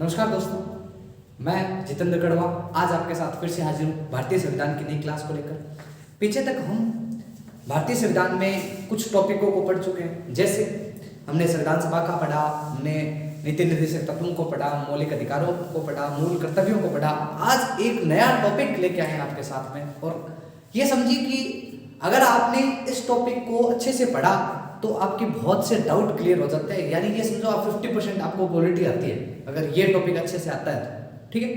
नमस्कार दोस्तों, मैं जितेंद्र गढ़वा आज आपके साथ फिर से हाजिर हूँ भारतीय संविधान की नई क्लास को लेकर। पीछे तक हम भारतीय संविधान में कुछ टॉपिकों को पढ़ चुके हैं, जैसे हमने संविधान सभा का पढ़ा, हमने नीति निर्देशक तत्वों को पढ़ा, मौलिक अधिकारों को पढ़ा, मूल कर्तव्यों को पढ़ा। आज एक नया टॉपिक लेके आए हैं आपके साथ में, और ये समझिए कि अगर आपने इस टॉपिक को अच्छे से पढ़ा तो आपके बहुत से डाउट क्लियर हो जाते हैं। यानी ये समझो आप 50% आपको पॉलिटी आती है अगर ये टॉपिक अच्छे से आता है तो, ठीक है।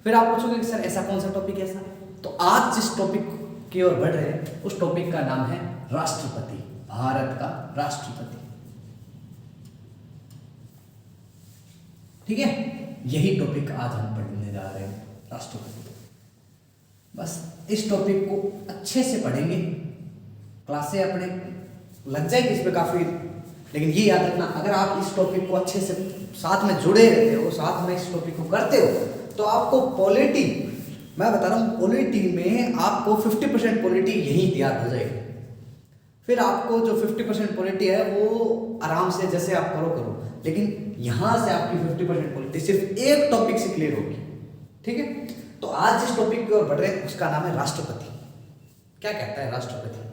फिर आप पूछोगे कि सर ऐसा कौन सा टॉपिक है ऐसा, तो आज जिस टॉपिक की ओर बढ़ रहे हैं उस टॉपिक का नाम है राष्ट्रपति, भारत का राष्ट्रपति। ठीक है, यही टॉपिक आज हम पढ़ने जा रहे हैं, राष्ट्रपति। बस इस टॉपिक को अच्छे से पढ़ेंगे, क्लासें अपने लग जाएगी इसमें काफी, लेकिन ये याद रखना अगर आप इस टॉपिक को अच्छे से साथ में जुड़े रहते हो, साथ में इस टॉपिक को करते हो, तो आपको पॉलिटी, मैं बता रहा हूँ पॉलिटी में आपको 50% पॉलिटी यही तैयार हो जाएगी। फिर आपको जो 50% पॉलिटी है वो आराम से जैसे आप करो, लेकिन यहां से आपकी 50% पॉलिटी सिर्फ एक टॉपिक से क्लियर होगी। ठीक है, तो आज जिस टॉपिक की ओर बढ़ रहे हैं उसका नाम है राष्ट्रपति। क्या कहता है राष्ट्रपति?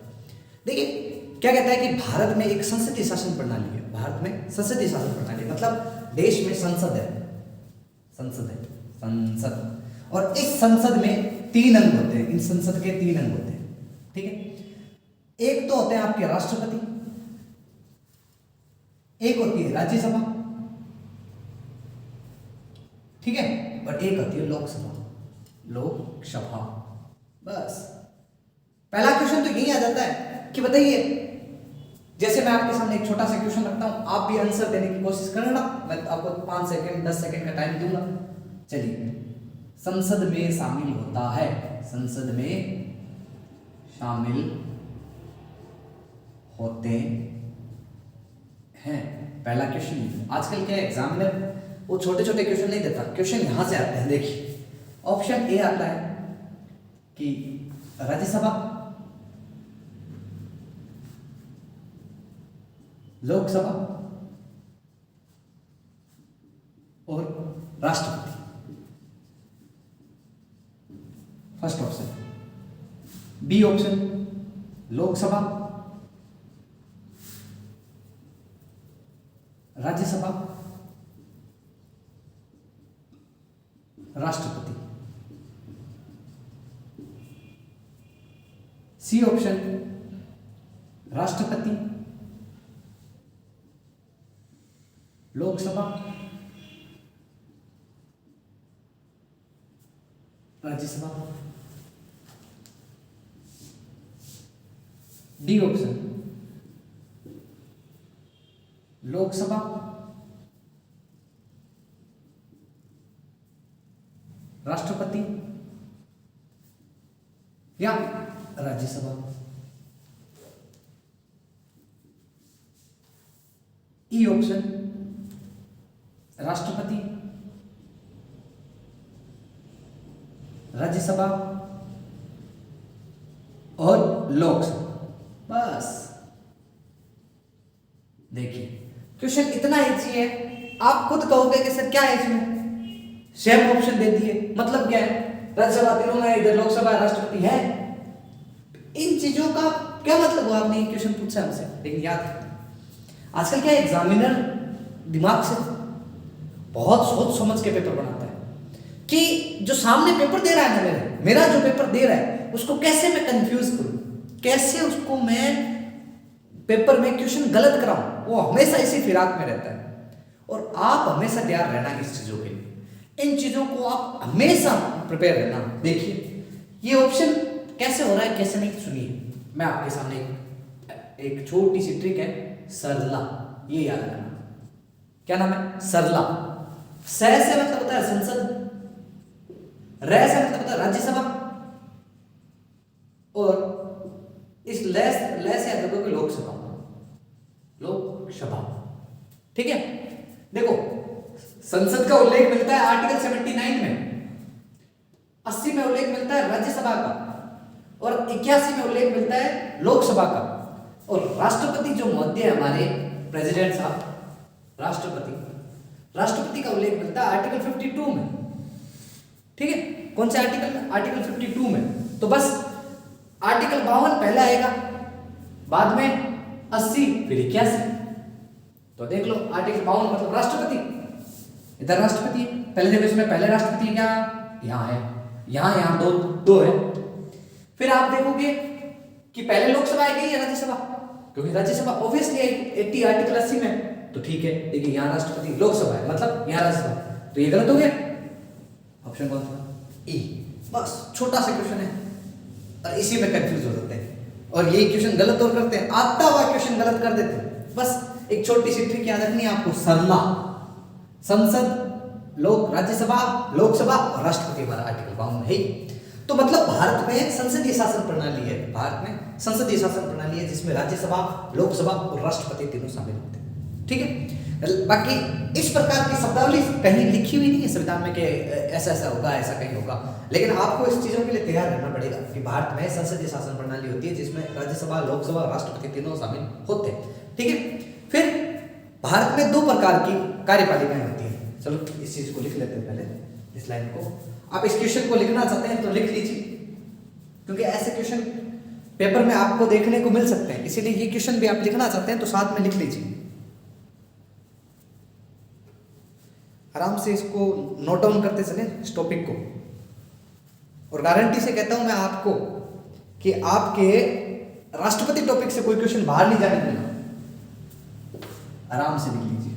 देखिए क्या कहता है कि भारत में एक संसदीय शासन प्रणाली है। भारत में संसदीय शासन प्रणाली मतलब देश में संसद है, संसद, और इस संसद में 3 अंग होते हैं। इन संसद के 3 अंग होते हैं, ठीक है। एक तो होते हैं आपके राष्ट्रपति, एक होती है राज्यसभा, ठीक है, और एक होती है लोकसभा। बस पहला क्वेश्चन तो यही आ जाता है कि बताइए, जैसे मैं आपके सामने एक छोटा सा क्वेश्चन रखता हूं, आप भी आंसर देने की कोशिश करना। मैं आपको 5 सेकंड 10 सेकंड का टाइम दूंगा। चलिए, संसद में शामिल होता है, संसद में शामिल होते हैं। पहला क्वेश्चन। आजकल क्या एग्जामिनर वो छोटे छोटे क्वेश्चन नहीं देता, क्वेश्चन यहां से आते हैं। देखिए ऑप्शन ए आता है कि राज्यसभा, लोकसभा और राष्ट्रपति। First option. B option Lok Sabha, Rajya Sabha, राष्ट्रपति। सी ऑप्शन राष्ट्रपति, लोकसभा, राज्यसभा। डी ऑप्शन लोकसभा, राष्ट्रपति या राज्यसभा। ई ऑप्शन राष्ट्रपति, राज्यसभा और लोकसभा। बस देखिए क्वेश्चन इतना इजी है, आप खुद कहोगे कि सर क्या है इसमें, सेम ऑप्शन दे दिए, मतलब क्या है, राज्यसभा तीनों में, इधर लोकसभा राष्ट्रपति है। इन चीजों का क्या मतलब हुआ? आपने क्वेश्चन पूछा हमसे, लेकिन याद रखना आजकल क्या एग्जामिनर दिमाग से बहुत सोच समझ के पेपर बनाता है कि जो सामने पेपर दे रहा है ना, मेरा जो पेपर दे रहा है उसको कैसे मैं कंफ्यूज करूं, कैसे उसको मैं पेपर में क्वेश्चन गलत कराऊं। वो हमेशा इसी फिराक में रहता है, और आप हमेशा तैयार रहना इस चीजों के लिए। इन चीजों को आप हमेशा प्रिपेयर रहना। देखिए ये ऑप्शन कैसे हो रहा है कैसे नहीं, सुनिए मैं आपके सामने एक छोटी सी ट्रिक है, सरला, ये याद रखना। क्या नाम है? सरला। स से मतलब होता है संसद, र से मतलब होता है राज्यसभा, और इस ल से याद रखोगे लोकसभा। ठीक है, देखो संसद का उल्लेख मिलता है आर्टिकल 79 में, 80 में उल्लेख मिलता है राज्यसभा का, और 81 में उल्लेख मिलता है लोकसभा का। और राष्ट्रपति जो मध्य है हमारे प्रेसिडेंट साहब, राष्ट्रपति, राष्ट्रपति का उल्लेख मिलता है आर्टिकल 52 में। ठीक है, कौन से आर्टिकल में? आर्टिकल 52 में। तो बस आर्टिकल 52 पहले आएगा, बाद में 80, फिर 81। तो देख लो आर्टिकल 52 मतलब राष्ट्रपति, इधर राष्ट्रपति है। पहले देखो इसमें पहले राष्ट्रपति क्या यहाँ है, यहाँ दो है। फिर आप देखोगे कि पहले लोकसभा आएगी या राज्यसभा, क्योंकि राज्यसभा ऑब्वियसली आएगी 80 आर्टिकल 80 में। तो ठीक है, देखिए यहाँ राष्ट्रपति, लोकसभा है मतलब यहाँ राज्यसभा, तो ये गलत हो गया। ऑप्शन कौन था? ई। बस छोटा सा क्वेश्चन है और इसी में कंफ्यूज हो जाते हैं और यही क्वेश्चन गलत और करते हैं, आता हुआ क्वेश्चन गलत कर देते हैं। बस एक छोटी सी ट्रिक याद रखनी है आपको, सरला संसद, राज्यसभा, लोकसभा और राष्ट्रपति हमारा आर्टिकल 52 है। तो मतलब भारत में संसदीय शासन प्रणाली है, भारत में संसदीय शासन प्रणाली है जिसमें राज्यसभा, लोकसभा और राष्ट्रपति तीनों शामिल होते हैं। ठीक है, बाकी इस प्रकार की शब्दावली कहीं लिखी हुई नहीं है संविधान में कि ऐसा ऐसा होगा, ऐसा कहीं होगा, लेकिन आपको इस चीजों के लिए तैयार रहना पड़ेगा कि भारत में संसदीय शासन प्रणाली होती है जिसमें राज्यसभा, लोकसभा, राष्ट्रपति तीनों शामिल होते हैं। ठीक है, फिर भारत में 2 प्रकार की कार्यपालिकाएं होती हैं। चलो इस चीज को लिख लेते हैं पहले, इस लाइन को। आप इस क्वेश्चन को लिखना चाहते हैं तो लिख लीजिए, क्योंकि ऐसे क्वेश्चन पेपर में आपको देखने को मिल सकते हैं, इसीलिए ये क्वेश्चन भी आप लिखना चाहते हैं तो साथ में लिख लीजिए, आराम से इसको नोट डाउन करते चले इस टॉपिक को। और गारंटी से कहता हूं मैं आपको कि आपके राष्ट्रपति टॉपिक से कोई क्वेश्चन बाहर नहीं जाने देगा, आराम से लिख लीजिए।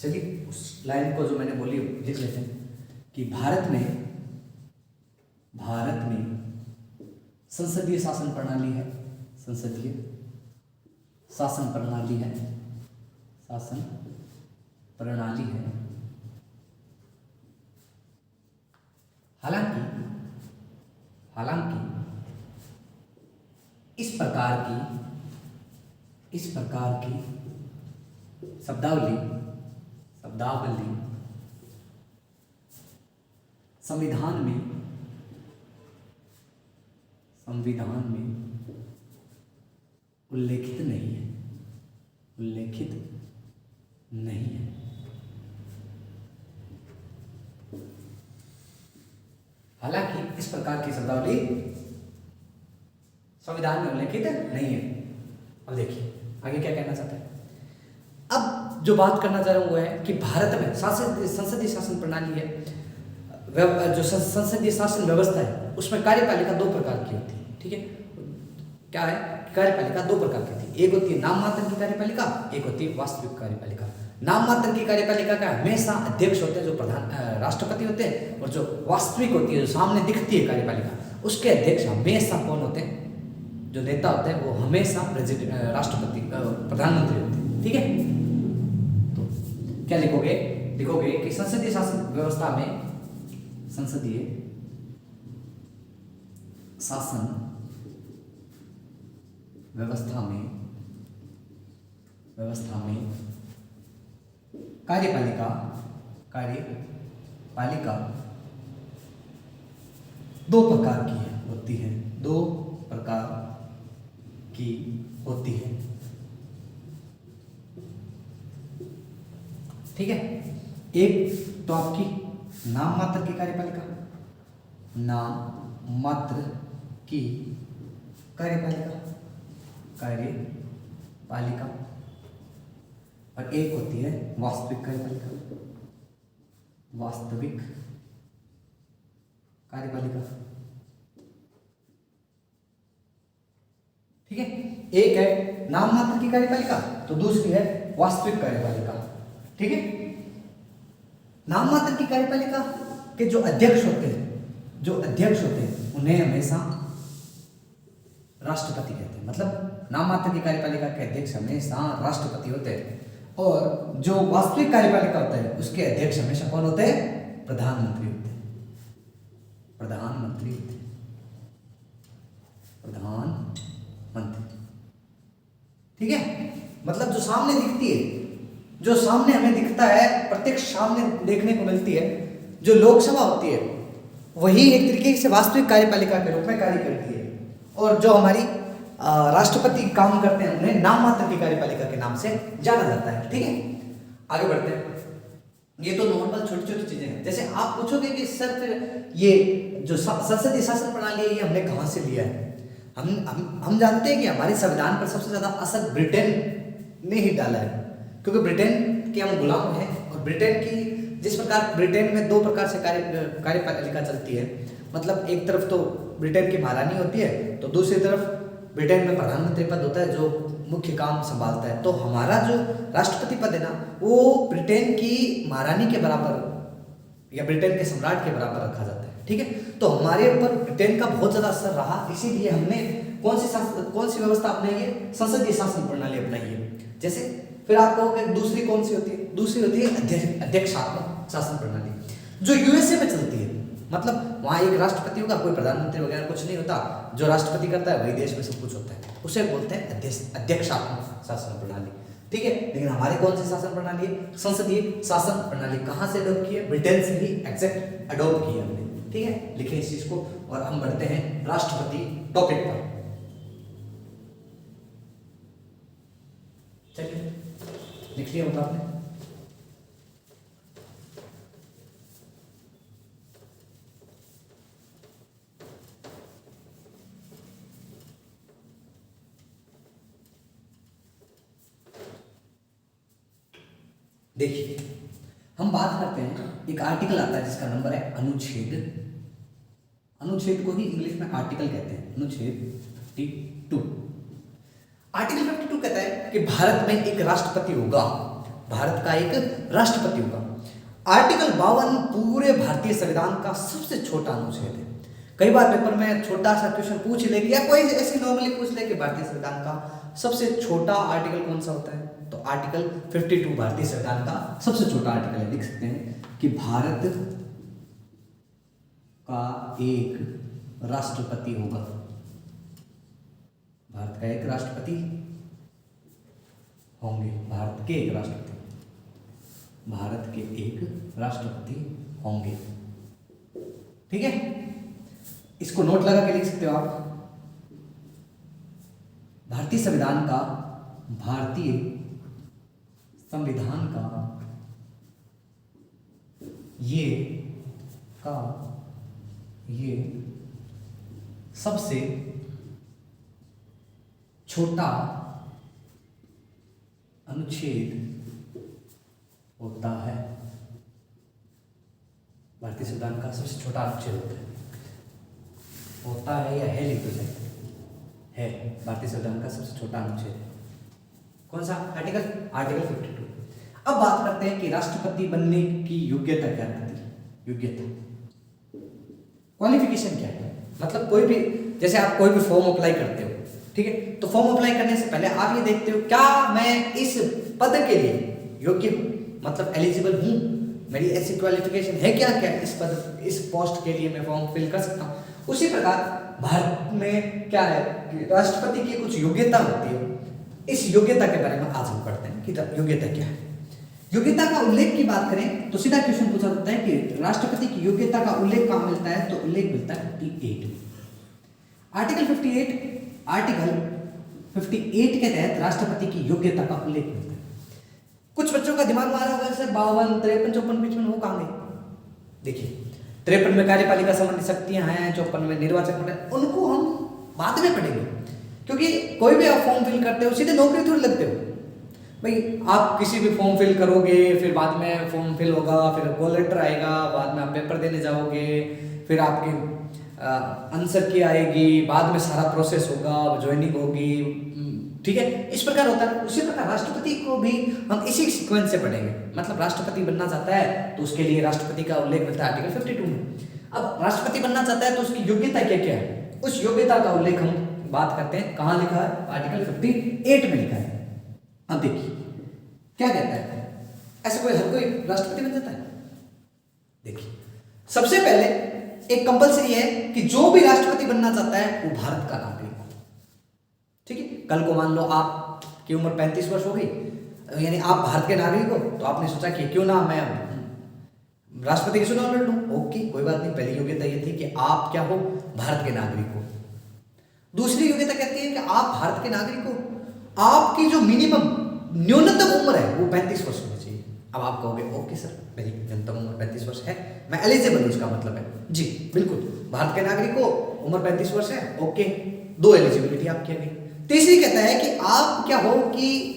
चलिए उस लाइन को जो मैंने बोली लिख लेते हैं कि भारत में संसदीय शासन प्रणाली है, संसदीय शासन प्रणाली है, शासन प्रणाली है। हालांकि इस प्रकार की शब्दावली संविधान में उल्लेखित नहीं है। हालांकि इस प्रकार की शब्दावली संविधान में उल्लेखित नहीं है। अब देखिए आगे क्या कहना चाहता है। अब जो बात करना चाह रहा हूं वो है कि भारत में संसदीय शासन प्रणाली है, जो संसदीय शासन व्यवस्था है उसमें कार्यपालिका 2 प्रकार की होती है। ठीक है, क्या है? कार्यपालिका 2 प्रकार की होती है, एक होती है नाम मात्र की कार्यपालिका, एक होती है वास्तविक कार्यपालिका। नाम मात्र की कार्यपालिका का हमेशा अध्यक्ष होते हैं जो प्रधान राष्ट्रपति होते हैं, और जो वास्तविक होती है जो सामने दिखती है कार्यपालिका, उसके अध्यक्ष हमेशा कौन होते हैं? जो नेता होते हैं वो हमेशा राष्ट्रपति प्रधानमंत्री होते हैं। ठीक है, तो क्या लिखोगे कि संसदीय शासन व्यवस्था में कार्यपालिका 2 प्रकार की होती है। 2 प्रकार की होती है। ठीक है, एक तो आपकी नाम मात्र की कार्यपालिका, और एक होती है वास्तविक कार्यपालिका। ठीक है, एक है नाम मात्र की कार्यपालिका तो दूसरी है वास्तविक कार्यपालिका। ठीक है, नाम मात्र की कार्यपालिका के जो अध्यक्ष होते हैं उन्हें हमेशा राष्ट्रपति कहते हैं। मतलब नाम मात्र की कार्यपालिका के अध्यक्ष हमेशा राष्ट्रपति होते हैं, और जो वास्तविक कार्यपालिका होता है उसके अध्यक्ष हमेशा कौन होते हैं? प्रधानमंत्री होते हैं। प्रधानमंत्री। ठीक है, मतलब जो सामने दिखती है जो सामने हमें दिखता है, प्रत्यक्ष सामने देखने को मिलती है, जो लोकसभा होती है वही एक तरीके से वास्तविक कार्यपालिका के रूप में कार्य करती है, और जो हमारी राष्ट्रपति काम करते हैं उन्हें नाम मात्र की कार्यपालिका के नाम से जाना जाता है। ठीक है, आगे बढ़ते हैं। ये तो नॉर्मल छोटी छोटी चीजें हैं। जैसे आप पूछोगे कि सर फिर ये जो संसदीय शासन प्रणाली है ये हमने कहाँ से लिया है? हम जानते हैं कि हमारे संविधान पर सबसे ज्यादा असर ब्रिटेन ने ही डाला है, क्योंकि ब्रिटेन के हम गुलाम हैं, और ब्रिटेन की जिस प्रकार ब्रिटेन में दो प्रकार से कार्यपालिका चलती है, मतलब एक तरफ तो ब्रिटेन की महारानी होती है, तो दूसरी तरफ ब्रिटेन में प्रधानमंत्री पद होता है जो मुख्य काम संभालता है। तो हमारा जो राष्ट्रपति पद है ना, वो ब्रिटेन की महारानी के बराबर या ब्रिटेन के सम्राट के बराबर रखा जाता है। ठीक है, तो हमारे ऊपर ब्रिटेन का बहुत ज्यादा असर रहा, इसीलिए हमने कौन सी व्यवस्था अपनाई है? संसदीय शासन प्रणाली अपनाई है। जैसे फिर आप कहोगे दूसरी कौन सी होती है? दूसरी होती है अध्यक्षात्मक शासन प्रणाली, जो यूएसए में चलती है। मतलब वहाँ एक राष्ट्रपति होगा, कोई प्रधानमंत्री वगैरह कुछ नहीं होता, जो राष्ट्रपति करता है वही देश में सब कुछ होता है, उसे बोलते हैं अध्यक्षात्मक शासन प्रणाली। ठीक है, लेकिन हमारे कौन सी शासन प्रणाली है? संसदीय शासन प्रणाली। कहाँ से अडोप्ट की है? ब्रिटेन से ही एग्जैक्ट अडोप्ट की है हमने। ठीक है, लिखें इस चीज को, और हम बढ़ते हैं राष्ट्रपति टॉपिक पर। चलिए, लिख लिया होगा आपने? देखिए, हम बात करते हैं, एक आर्टिकल आता है जिसका नंबर है अनुच्छेद। अनुच्छेद को ही इंग्लिश में आर्टिकल कहते हैं, अनुच्छेद 52। आर्टिकल 52 कहता है कि भारत में एक राष्ट्रपति होगा, भारत का एक राष्ट्रपति होगा। आर्टिकल 52 पूरे भारतीय संविधान का सबसे छोटा अनुच्छेद है। कई बार पेपर में छोटा सा क्वेश्चन पूछ ले, या कोई ऐसे नॉर्मली पूछ ले कि भारतीय संविधान का सबसे छोटा आर्टिकल कौन सा होता है, तो आर्टिकल 52 भारतीय संविधान का सबसे छोटा आर्टिकल है। लिख सकते हैं कि भारत का एक राष्ट्रपति होगा, भारत का एक राष्ट्रपति होंगे, भारत के एक राष्ट्रपति, भारत के एक राष्ट्रपति होंगे। ठीक है, इसको नोट लगा के लिख सकते हो आप। भारतीय संविधान का, भारतीय संविधान का ये सबसे छोटा अनुच्छेद होता है। भारतीय संविधान का सबसे छोटा अनुच्छेद होता है या है, लिख दो है, भारतीय संविधान का सबसे छोटा अनुच्छेद कौन सा? आर्टिकल 52। अब बात करते हैं कि राष्ट्रपति बनने की योग्यता क्या होती है? योग्यता, क्वालिफिकेशन क्या है? मतलब कोई भी, जैसे आप कोई भी फॉर्म अप्लाई करते हो, ठीक है, तो फॉर्म अप्लाई करने से पहले आप ये देखते हो क्या मैं इस पद के लिए योग्य हूं, मतलब एलिजिबल हूं, मेरी ऐसी क्वालिफिकेशन है क्या इस पद, इस पोस्ट के लिए मैं फॉर्म फिल कर सकता हूं। उसी प्रकार भारत में क्या है कि राष्ट्रपति की कुछ योग्यता होती है। इस योग्यता के बारे में आज हम पढ़ते हैं कि योग्यता क्या है। योग्यता का उल्लेख की बात करें तो सीधा क्वेश्चन पूछा जाता है कि राष्ट्रपति की योग्यता का उल्लेख कहां मिलता है, तो उल्लेख मिलता है 58 आर्टिकल 58 के तहत राष्ट्रपति की योग्यता का उल्लेख मिलता है। कुछ बच्चों का दिमाग मारा होगा सर 52, 53, 54, 55 वो कहां गए? देखिए, 53 में कार्यपालिका संबंधी शक्तियां हैं, 54 में निर्वाचक मंडल, उनको हम बाद में पढ़ेंगे, क्योंकि कोई भी आप फॉर्म फिल करते हो सीधे नौकरी थोड़ी लगते हो भाई। आप किसी भी फॉर्म फिल करोगे, फिर बाद में फॉर्म फिल होगा, फिर कॉल लेटर आएगा, बाद में आप पेपर देने जाओगे, फिर आपकी आंसर की आएगी, बाद में सारा प्रोसेस होगा, ज्वाइनिंग होगी, ठीक है, इस प्रकार होता है। उसी प्रकार राष्ट्रपति को भी हम इसी सीक्वेंस से पढ़ेंगे। मतलब राष्ट्रपति बनना चाहता है तो उसके लिए राष्ट्रपति का उल्लेख मिलता है आर्टिकल 52 में। अब राष्ट्रपति बनना चाहता है तो उसकी योग्यता क्या क्या है, उस योग्यता का उल्लेख हम बात करते हैं। कहां लिखा है? आर्टिकल 58 में लिखा है। अब देखिए क्या कहता है, ऐसे कोई हर कोई राष्ट्रपति बन जाता है? देखिए, सबसे पहले एक कंपलसरी है कि जो भी राष्ट्रपति बनना चाहता है वो भारत का नागरिक हो। ठीक है, कल को मान लो आपकी उम्र 35 वर्ष हो गई, यानी आप भारत के नागरिक हो, तो आपने सोचा कि क्यों ना मैं राष्ट्रपति के चुनाव लड़ लूं। ओके, कोई बात नहीं, पहली योग्यता ये थी कि आप क्या हो, भारत के नागरिक हो। दूसरी योग्यता कहती है कि आप भारत के नागरिक हो, आपकी जो मिनिमम न्यूनतम उम्र है वो 35 वर्ष होनी चाहिए। अब आप कहोगे ओके सर, मेरी न्यूनतम उम्र 35 वर्ष है, मैं एलिजिबल हूं, उसका मतलब है जी बिल्कुल, भारत के नागरिक हो, उम्र 35 वर्ष है, ओके, 2 एलिजिबिलिटी आपकी आ गई। तीसरी कहता है कि आप क्या हो कि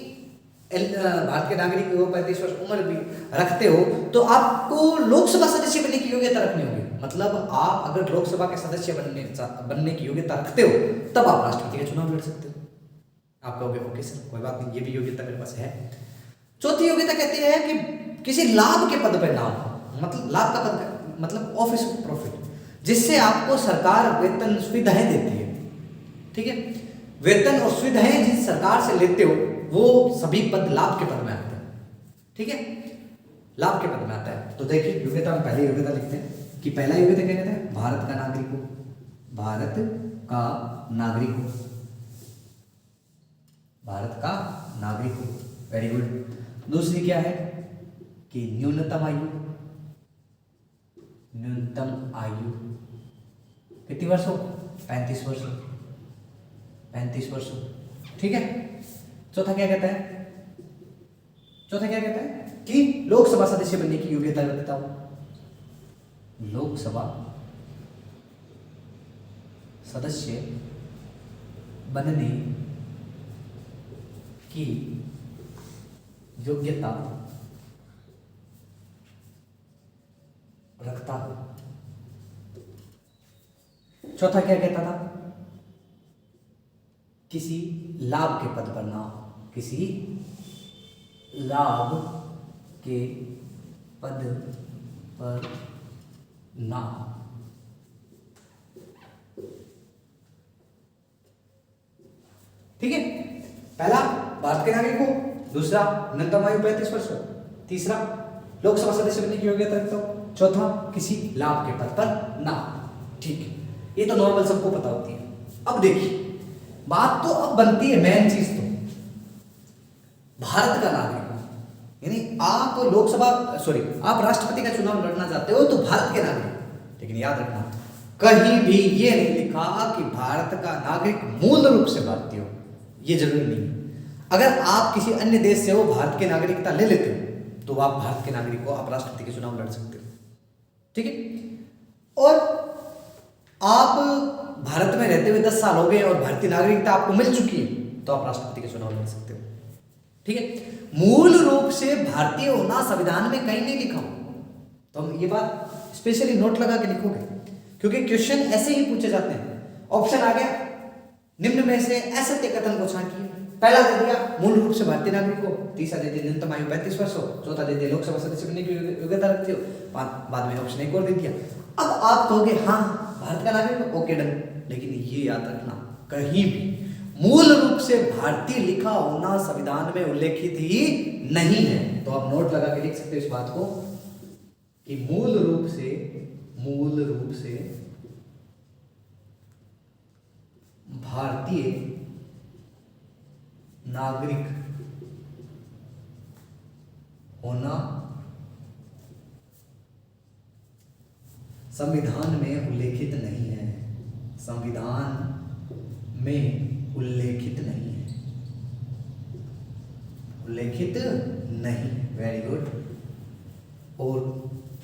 भारत के नागरिक हो, 35 वर्ष उम्र भी रखते हो, तो आपको लोकसभा सदस्य बनने की योग्यता रखनी होगी। मतलब आप अगर लोकसभा के सदस्य बनने की योग्यता रखते हो, तब आप राष्ट्रपति का चुनाव लड़ सकते हो। आप कहोगे ओके सर, कोई बात नहीं, ये भी योग्यता मेरे पास है। चौथी योग्यता कहती है कि किसी लाभ के पद पर ना हो, मतलब लाभ का पद मतलब ऑफिस ऑफ प्रॉफिट, जिससे आपको सरकार वेतन सुविधाएं देती है। ठीक है, वेतन और सुविधाएं जिस सरकार से लेते हो वो सभी पद लाभ के पद में आते हैं। ठीक है, लाभ के पद में आता है। तो देखिए योग्यता में पहले योग्यता लिखते हैं कि पहला योग्यता क्या कहते हैं, भारत का नागरिक हो, भारत का नागरिक हो, भारत का नागरिक हो, वेरी गुड। दूसरी क्या है कि न्यूनतम आयु, न्यूनतम आयु कितनी वर्ष हो, 35 वर्ष, 35 वर्ष। ठीक है, चौथा क्या कहता है, चौथा क्या कहता है कि लोकसभा सदस्य बनने की योग्यता रखता हूं, लोकसभा सदस्य बनने की योग्यता रखता हूं। चौथा क्या कहता था, किसी लाभ के पद पर ना हो, किसी लाभ के पद पर ना हो। ठीक है, पहला भारत के नागरिक हो, दूसरा न्यूनतम आयु 35 वर्ष, तीसरा लोकसभा सदस्य बनने की योग्यता रखता हूं, चौथा किसी लाभ के पद पर ना हो। ठीक है, ये तो नॉर्मल सबको पता होती है। अब देखिए बात तो अब बनती है मेन चीज, तो भारत का नागरिक हो, यानी आप लोकसभा आप राष्ट्रपति का चुनाव लड़ना चाहते हो तो भारत के नागरिक। लेकिन याद रखना कहीं भी ये नहीं लिखा कि भारत का नागरिक मूल रूप से भारतीय हो, ये जरूरी नहीं है। अगर आप किसी अन्य देश से हो, भारत की नागरिकता ले लेते हो, तो आप भारत के नागरिक हो, आप राष्ट्रपति के चुनाव लड़ सकते हो। ठीक है, और आप भारत में रहते हुए 10 साल हो गए और भारतीय नागरिकता आपको मिल चुकी है, तो आप राष्ट्रपति के चुनाव लड़ सकते हो। ठीक है, मूल रूप से भारतीय होना संविधान में कहीं नहीं लिखा हो, तो हम ये बात स्पेशली नोट लगा के लिखोगे, क्योंकि क्वेश्चन ऐसे ही पूछे जाते हैं। ऑप्शन आ गया, निम्न में से असत्य कथन को छांटिए। पहला दे दिया मूल रूप से भारतीय नागरिक हो, तीसरा दे दिया न्यूनतम आयु 35 वर्ष हो, चौथा दे दिया लोकसभा सदस्य बनने की योग्यता रखते हो, बाद में ऑप्शन एक और दे दिया। अब आप कहोगे हाँ भारत का नागरिक हो, ओके डन, लेकिन ये याद रखना कहीं भी मूल रूप से भारतीय लिखा होना संविधान में उल्लेखित ही नहीं है। तो आप नोट लगा के लिख सकते हो इस बात को कि मूल रूप से भारतीय नागरिक होना संविधान में उल्लेखित नहीं है, संविधान में उल्लेखित नहीं है, उल्लेखित नहीं। Very good. और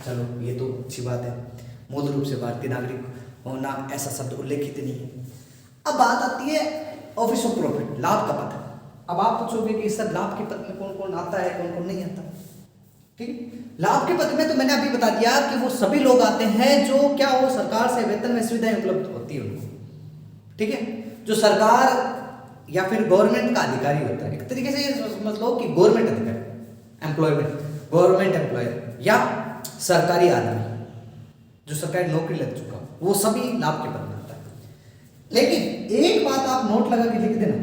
चलो ये तो अच्छी बात है, मूल रूप से भारतीय नागरिक होना ऐसा शब्द उल्लेखित नहीं है। अब बात आती है ऑफिस ऑफ प्रॉफिट, लाभ का पद। अब आप पूछोगे कि सर लाभ के पद में कौन कौन आता है, कौन कौन नहीं आता। ठीक है, लाभ के पद में तो मैंने अभी बता दिया कि वो सभी लोग आते हैं जो क्या हो, सरकार से वेतन में सुविधाएं उपलब्ध होती है उनको। ठीक है, जो सरकार या फिर गवर्नमेंट का अधिकारी होता है, एक तरीके से ये समझ लो कि गवर्नमेंट अधिकारी, एम्प्लॉयमेंट, गवर्नमेंट एम्प्लॉयर या सरकारी आदमी जो सरकारी नौकरी लग चुका, वो सभी लाभ के पद में आता है। लेकिन एक बात आप नोट लगा के लिख देना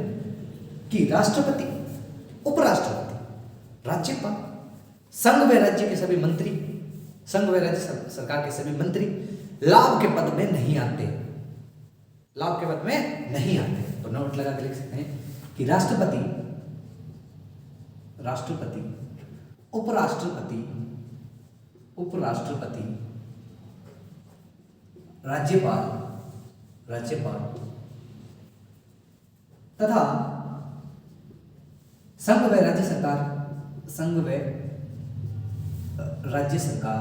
कि राष्ट्रपति, उपराष्ट्रपति, राज्यपाल, संघ व राज्य के सभी मंत्री, संघ व राज्य सरकार के सभी मंत्री लाभ के पद में नहीं आते, लाभ के पद में नहीं आते। तो नोट लगा के लिख सकते हैं कि राष्ट्रपति राष्ट्रपति, उपराष्ट्रपति, उपराष्ट्रपति, राज्यपाल, राज्यपाल तथा संघ व राज्य सरकार, संघ व राज्य सरकार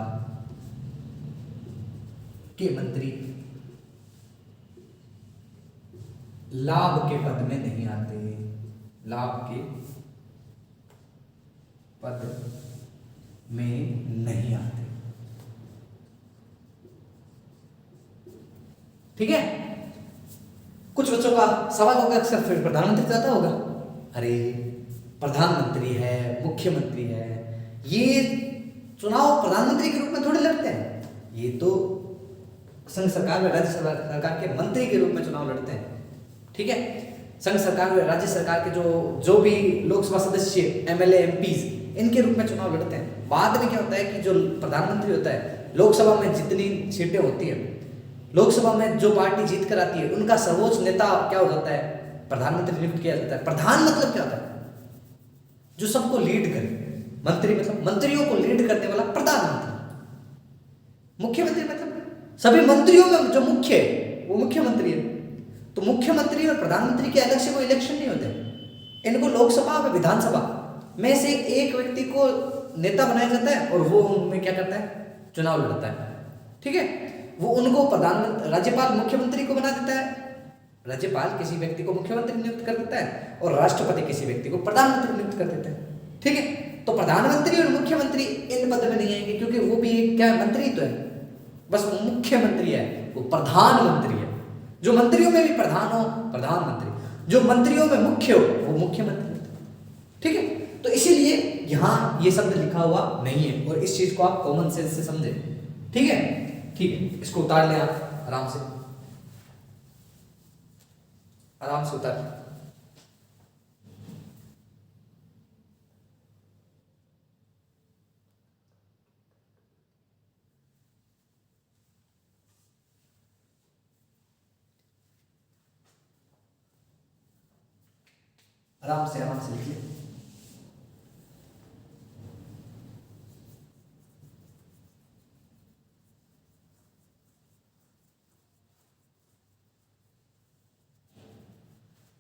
के मंत्री लाभ के पद में नहीं आते, लाभ के पद में नहीं आते। ठीक है। कुछ बच्चों का सवाल होगा अक्सर, फिर प्रधानमंत्री जाता होगा, अरे प्रधानमंत्री है, मुख्यमंत्री है, ये चुनाव प्रधानमंत्री के रूप में थोड़े लड़ते हैं, ये तो संघ सरकार में राज्य सरकार के मंत्री के रूप में चुनाव लड़ते हैं। ठीक है। संघ सरकार में राज्य सरकार के जो भी लोकसभा सदस्य, एमएलए, एमपीज, इनके रूप में चुनाव लड़ते हैं। बाद में क्या होता है कि जो प्रधानमंत्री होता है, लोकसभा में जितनी सीटें होती है, लोकसभा में जो पार्टी जीत कर आती है, उनका सर्वोच्च नेता क्या हो जाता है, प्रधानमंत्री नियुक्त किया जाता है। प्रधान मतलब क्या होता है, जो सबको लीड करे। मंत्री मतलब मंत्रियों को लीड करने वाला प्रधानमंत्री। मुख्यमंत्री मतलब सभी मंत्रियों में जो मुख्य है वो मुख्यमंत्री है। तो मुख्यमंत्री और प्रधानमंत्री के अलग से कोई इलेक्शन नहीं होते, इनको लोकसभा व विधानसभा में से एक व्यक्ति को नेता बनाया जाता है और वो उनमें क्या करता है, चुनाव लड़ता है। ठीक है। वो उनको प्रधानमंत्री, राज्यपाल मुख्यमंत्री को बना देता है, राज्यपाल किसी व्यक्ति को मुख्यमंत्री नियुक्त कर देता है और राष्ट्रपति किसी व्यक्ति को प्रधानमंत्री नियुक्त कर देता है। ठीक है। तो प्रधानमंत्री और मुख्यमंत्री इन पद में नहीं आएंगे, क्योंकि वो भी एक क्या मंत्री तो है, बस वो मुख्यमंत्री है, वो प्रधानमंत्री है। जो मंत्रियों में भी प्रधान हो, प्रधानमंत्री, जो मंत्रियों में मुख्य हो, वो मुख्यमंत्री। ठीक है। तो इसीलिए यहां ये शब्द लिखा हुआ नहीं है, और इस चीज को आप कॉमन सेंस से समझे। ठीक है। ठीक है, इसको उतार लें आप आराम से, आराम से उतार लें। आराम से लिखिए।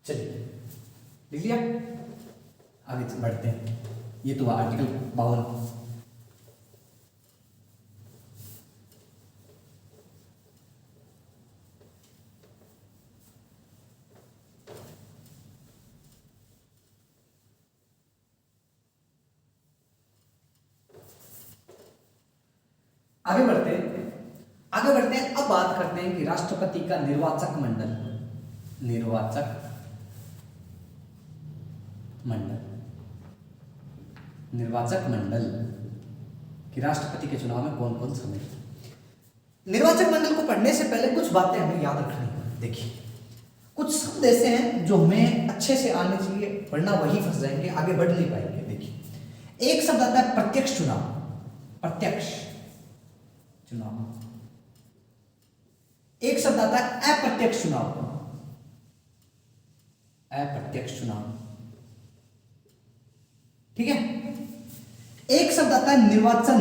चलिए, लिख लिया। आगे बढ़ते हैं। ये तो आर्टिकल 52। आगे बढ़ते हैं। अब बात करते हैं कि राष्ट्रपति का निर्वाचक मंडल, निर्वाचक मंडल कि राष्ट्रपति के चुनाव में कौन कौन शामिल। निर्वाचक मंडल को पढ़ने से पहले कुछ बातें हमें याद रखनी है। देखिए, कुछ शब्द ऐसे हैं जो हमें अच्छे से आने चाहिए, वरना वही फंस जाएंगे, आगे बढ़ नहीं पाएंगे। देखिए, एक शब्द आता है प्रत्यक्ष चुनाव, प्रत्यक्ष चुनाव। एक शब्द आता है अप्रत्यक्ष चुनाव, अप्रत्यक्ष चुनाव। ठीक है। एक शब्द आता है निर्वाचन,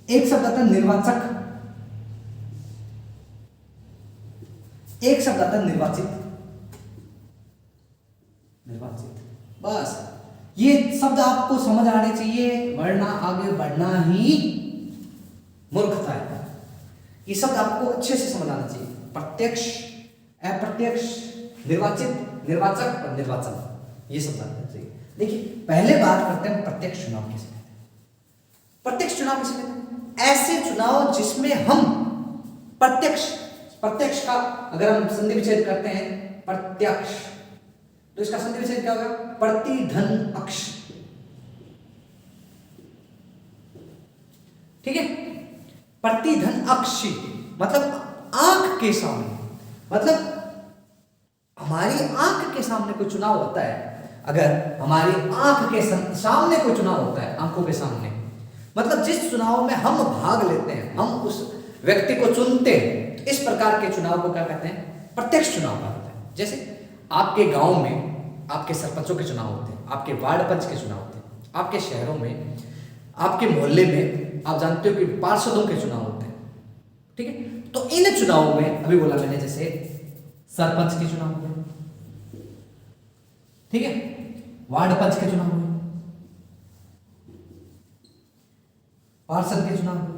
एक शब्द आता है निर्वाचक, एक शब्द आता है निर्वाचित, निर्वाचित। बस ये शब्द आपको समझ आने चाहिए, वरना आगे बढ़ना ही मूर्खता है। ये शब्द आपको अच्छे से समझ आना चाहिए। प्रत्यक्ष, अप्रत्यक्ष, निर्वाचित, निर्वाचक और निर्वाचन, ये सब आना चाहिए। देखिए, पहले बात करते हैं प्रत्यक्ष चुनाव किसे कहते हैं। प्रत्यक्ष चुनाव किसे कहते हैं? ऐसे चुनाव जिसमें हम प्रत्यक्ष, प्रत्यक्ष का अगर हम संधि विच्छेद करते हैं प्रत्यक्ष, तो इसका संधि विच्छेद क्या होगा? प्रतिधन अक्ष। ठीक है। प्रतिधन अक्ष मतलब आंख के सामने, मतलब हमारी आंख के सामने कोई चुनाव होता है। अगर हमारी आंख के सामने कोई चुनाव होता है, आंखों के सामने, मतलब जिस चुनाव में हम भाग लेते हैं, हम उस व्यक्ति को चुनते हैं, इस प्रकार के चुनाव को क्या कहते हैं? प्रत्यक्ष चुनाव कहते हैं। जैसे आपके गांव में आपके सरपंचों के चुनाव होते हैं, आपके वार्ड पंच के चुनाव होते हैं, आपके शहरों में, आपके मोहल्ले में आप जानते हो कि पार्षदों के चुनाव होते हैं, ठीक है। तो इन चुनावों में अभी बोला मैंने जैसे सरपंच के चुनाव हुए, ठीक है, वार्ड पंच के चुनाव हुए, पार्षद के चुनाव हुए।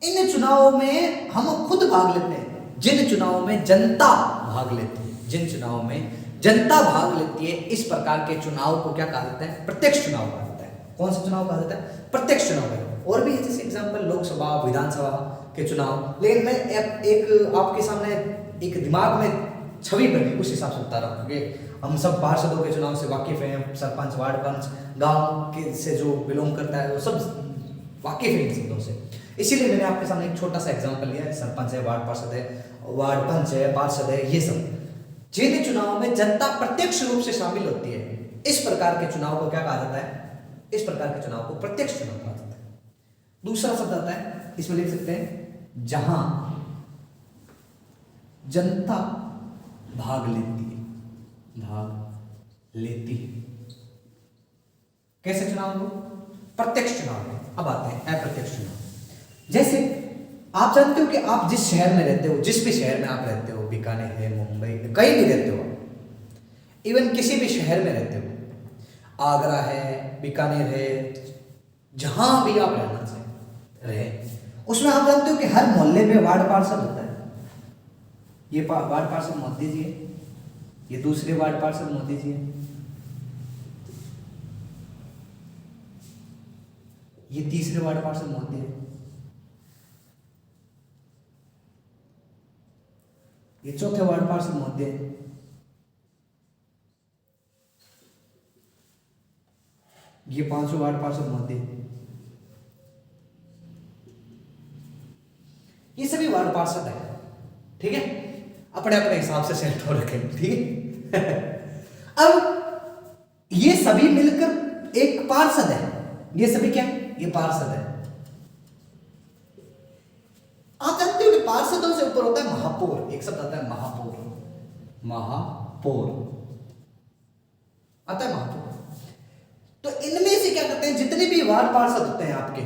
इन चुनावों में हम खुद भाग लेते हैं। जिन चुनावों में जनता भाग लेती है, जिन चुनावों में जनता भाग लेती है, इस प्रकार के चुनाव को क्या कहा जाता है? प्रत्यक्ष चुनाव कहा जाता है। कौन सा चुनाव कहा जाता है? प्रत्यक्ष चुनाव है। और भी है जैसे एग्जांपल लोकसभा, विधानसभा के चुनाव। लेकिन मैं एक आपके सामने एक दिमाग में छवि बनी उस हिसाब से बता रहा हूँ, क्योंकि हम सब पार्षदों के चुनाव से वाकिफ हैं, सरपंच, वार्ड पंच, गांव के से जो बिलोंग करता है वो सब वाकिफ है इन शब्दों से। इसीलिए मैंने आपके सामने एक छोटा सा एग्जांपल लिया है। सरपंच है, वार्ड पार्षद है, वार्ड पंच है, पार्षद है, ये सब जिन चुनाव में जनता प्रत्यक्ष रूप से शामिल होती है, इस प्रकार के चुनाव को क्या कहा जाता है? इस प्रकार के चुनाव को प्रत्यक्ष चुनाव कहा जाता है। दूसरा शब्द आता है, इसमें लिख सकते हैं जहां जनता भाग लेती है, भाग लेती है। कैसे चुनाव हो? प्रत्यक्ष चुनाव है। अब आते हैं अप्रत्यक्ष चुनाव। जैसे आप जानते हो कि आप जिस शहर में रहते हो, जिस भी शहर में आप रहते हो, बीकानेर है, मुंबई, कहीं भी रहते हो, इवन किसी भी शहर में रहते हो, आगरा है, बीकानेर है, जहां भी आप रहना चाहे रहे, उसमें आप जानते हो कि हर मोहल्ले में वार्ड पार्षद होता है। ये वार्ड पार्षद मत दीजिए, ये दूसरे वार्ड पार्षद मत दीजिए, ये तीसरे वार्ड पार्षद मत दीजिए, ये चौथे वार्ड पार्षद महोदय, ये पांचवें वार्ड पार्षद महोदय, ये सभी वार्ड पार्षद है, ठीक है, अपने अपने हिसाब से सेट हो रखे, ठीक है। अब ये सभी मिलकर एक पार्षद है। ये सभी क्या है? ये पार्षद है। आप जानते हो कि पार्षदों से ऊपर होता है महापौर। एक शब्द आता है महापौर, महापौर आता है, महापौर। तो इनमें से क्या करते हैं? जितने भी वार्ड पार्षद होते हैं आपके,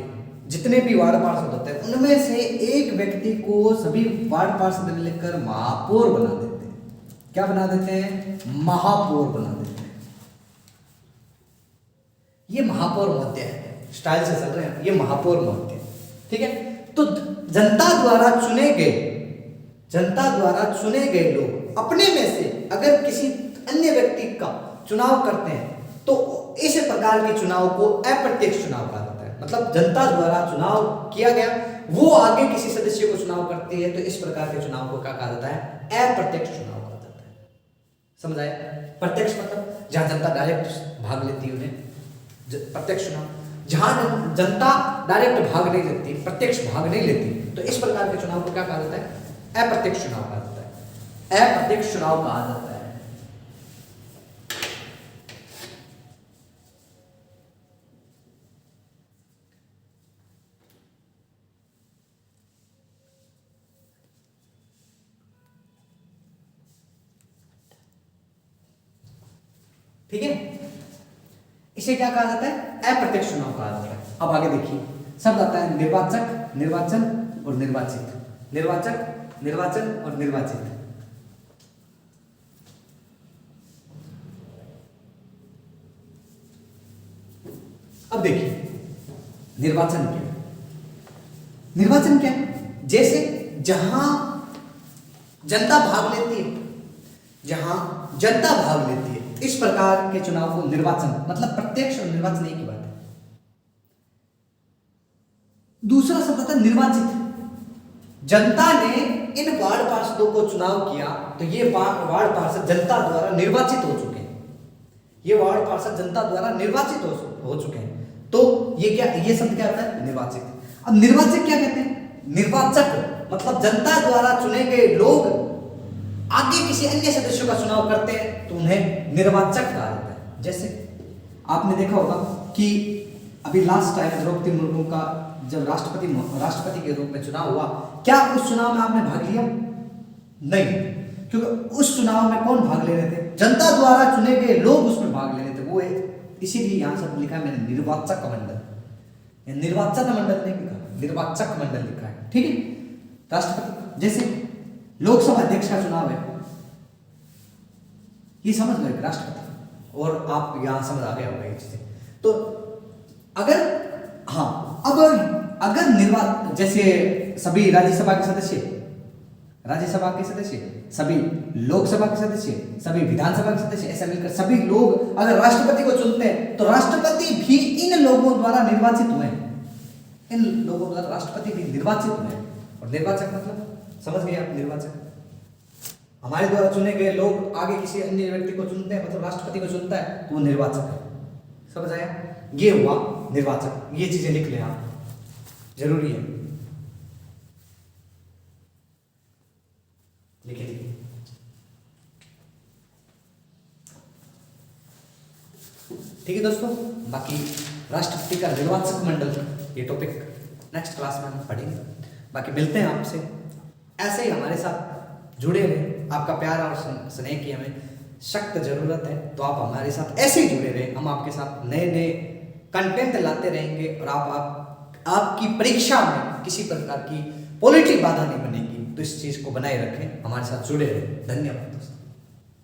जितने भी वार्ड पार्षद होते हैं, उनमें से एक व्यक्ति को सभी वार्ड पार्षद मिलकर महापौर बना देते हैं। क्या बना देते हैं? महापौर बना देते हैं। ये महापौर महोदय है, स्टाइल से चल रहे हैं, ये महापौर महोदय, ठीक है। तो जनता द्वारा चुने गए लोग अपने में से अगर किसी अन्य व्यक्ति का चुनाव करते हैं, तो इस प्रकार के चुनाव को अप्रत्यक्ष चुनाव कहा जाता है। मतलब जनता द्वारा चुनाव किया गया, वो आगे किसी सदस्य को चुनाव करती है, तो इस प्रकार के चुनाव को क्या कहा जाता है? अप्रत्यक्ष चुनाव कहा जाता है। समझ आया? प्रत्यक्ष मतलब जहां जनता डायरेक्ट भाग लेती है, उन्हें प्रत्यक्ष चुनाव। जहां जनता डायरेक्ट भाग नहीं लेती, प्रत्यक्ष भाग नहीं लेती, तो इस प्रकार के चुनाव को क्या कहा जाता है? अप्रत्यक्ष चुनाव कहा जाता है। अप्रत्यक्ष चुनाव कहा जाता है। ठीक है, इसे क्या कहा जाता है? अप्रत्यक्ष चुनाव कहा जाता है। अब आगे देखिए, शब्द आता है निर्वाचक, निर्वाचन और निर्वाचित। निर्वाचक, निर्वाचन और निर्वाचित। अब देखिए निर्वाचन क्या है? निर्वाचन क्या है? जैसे जहां जनता भाग लेती है, जहां जनता भाग लेती है, इस प्रकार के चुनाव को निर्वाचन, मतलब प्रत्यक्ष और निर्वाचन एक ही बात है। दूसरा शब्द आता है निर्वाचित। जनता ने इन वार्ड पार्षदों को चुनाव किया, तो ये वार्ड पार्षद जनता द्वारा निर्वाचित हो चुके हैं। ये वार्ड पार्षद जनता द्वारा निर्वाचित हो चुके हैं। तो ये क्या, ये शब्द क्या आता है? निर्वाचित। अब निर्वाचित क्या कहते हैं? निर्वाचक मतलब जनता द्वारा चुने गए लोग आगे किसी अन्य सदस्य का चुनाव करते हैं, तो उन्हें निर्वाचक कहा जाता है। जैसे आपने देखा होगा कि अभी लास्ट टाइम द्रौपदी मुर्मू का जब राष्ट्रपति के रूप में चुनाव हुआ, क्या उस चुनाव में आपने भाग लिया? नहीं। क्योंकि उस चुनाव में कौन भाग ले रहे थे? जनता द्वारा चुने गए लोग उसमें भाग ले रहे थे। वो इसीलिए यहाँ सब लिखा है मैंने निर्वाचक मंडल, निर्वाचन मंडल नहीं लिखा, निर्वाचक मंडल लिखा है। ठीक है। राष्ट्रपति जैसे लोकसभा अध्यक्ष का चुनाव है, ये समझ लो एक राष्ट्रपति, और आप यहां समझ आ गया होगा ये चीजें। तो अगर हाँ, अब अगर निर्वाचन जैसे सभी राज्यसभा के सदस्य, सभी लोकसभा के सदस्य, सभी विधानसभा के सदस्य, ऐसा मिलकर सभी लोग अगर राष्ट्रपति को चुनते हैं तो राष्ट्रपति भी इन लोगों द्वारा निर्वाचित हुए। इन लोगों द्वारा राष्ट्रपति भी निर्वाचित हुए। और निर्वाचक मतलब समझ गए आप? निर्वाचक हमारे द्वारा चुने गए लोग आगे किसी अन्य व्यक्ति को चुनते हैं, मतलब राष्ट्रपति को चुनता है, तो वो निर्वाचक है। समझ आया? ये हुआ निर्वाचक। ये चीजें लिख लें आप, जरूरी है, लिखे लीजिए। ठीक है दोस्तों, बाकी राष्ट्रपति का निर्वाचक मंडल ये टॉपिक नेक्स्ट क्लास में हम पढ़ेंगे। बाकी मिलते हैं आपसे, ऐसे ही हमारे साथ जुड़े रहे। आपका प्यार और स्नेह की हमें सख्त जरूरत है, तो आप हमारे साथ ऐसे ही जुड़े रहे। हम आपके साथ नए नए कंटेंट लाते रहेंगे और आपकी परीक्षा में किसी प्रकार की पॉलिटिक बाधा नहीं बनेगी। तो इस चीज को बनाए रखें, हमारे साथ जुड़े रहें। धन्यवाद दोस्तों।